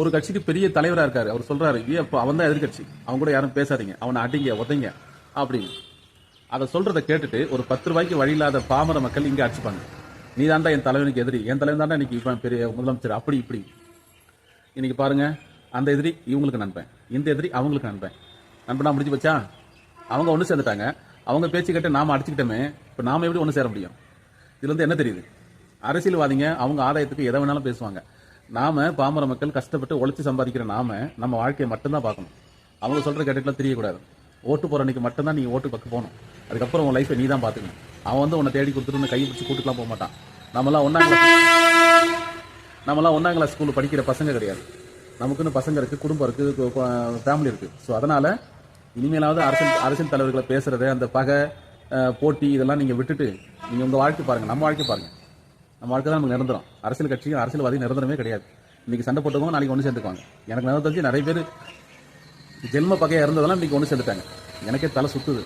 ஒரு கட்சிக்கு பெரிய தலைவரா இருக்காரு, அவர் சொல்றாரு அப்ப அவன் தான் எதிர்கட்சி, அவங்க கூட யாரும் பேசாதீங்க, அவனை அடிங்க உதைங்க அப்படின்னு. அதை சொல்றதை கேட்டுட்டு ஒரு 10 ரூபாய்க்கு வழி இல்லாத பாமர மக்கள் இங்க அடிச்சுப்பாங்க. நீ தாண்டா என் தலைவனுக்கு எதிரி, என் தலைவன் தாண்டா இன்னைக்கு இப்ப பெரிய முதலமைச்சர், அப்படி இப்படி. இன்னைக்கு பாருங்க, அந்த எதிரி இவங்களுக்கு நண்பன், இந்த எதிரி அவங்களுக்கு நண்பன். நண்பனா முடிஞ்சு வச்சா அவங்க ஒன்று சேர்ந்துட்டாங்க. அவங்க பேச்சு கேட்டு நாம அடிச்சுக்கிட்டோமே, இப்போ நாம எப்படி ஒன்று சேர முடியும்? இதுல இருந்து என்ன தெரியுது? அரசியல்வாதிங்க அவங்க ஆதாயத்துக்கு எதை வேணாலும் பேசுவாங்க. நாம பாமர மக்கள் கஷ்டப்பட்டு உழைச்சு சம்பாதிக்கிற நாம நம்ம வாழ்க்கையை மட்டும்தான் பார்க்கணும். அவங்க சொல்ற கேட்டுலாம் தெரியக்கூடாது. ஓட்டு போற அன்னைக்கு மட்டும்தான் நீங்க ஓட்டு பக்கம் போகணும். அதுக்கப்புறம் உன் லைஃபை நீ தான் பாத்துக்கணும். அவன் வந்து உன்னை தேடி கொடுத்துட்டு கை பிடிச்சி கூட்டுலாம் போக மாட்டான். நம்மளாம் ஒன்னாம் கிளாஸ் ஸ்கூல் படிக்கிற பசங்க கிடையாது. நமக்குன்னு பசங்க இருக்கு, குடும்பம் இருக்கு, ஃபேமிலி இருக்கு. ஸோ அதனால இனிமேலாவது அரசியல் தலைவர்களை பேசுறது, அந்த பகை போட்டி இதெல்லாம் நீங்க விட்டுட்டு நீங்க உங்க வாழ்க்கை பாருங்க, நம்ம வாழ்க்கை பாருங்க. நம்ம வாழ்க்கை தான் நமக்கு நிரந்தரம். அரசியல் கட்சியும் அரசியல்வாதி நிரந்தரமே கிடையாது. இன்னைக்கு சண்டை போட்டுக்கோங்க, நாளைக்கு ஒன்று சேர்ந்துக்குவாங்க. எனக்கு நிரந்தரம் தெரிஞ்சு நிறைய பேர் ஜென்ம பகையா இருந்ததெல்லாம் இன்னைக்கு ஒன்று சேர்ந்துட்டாங்க. எனக்கே தலை சுத்துது.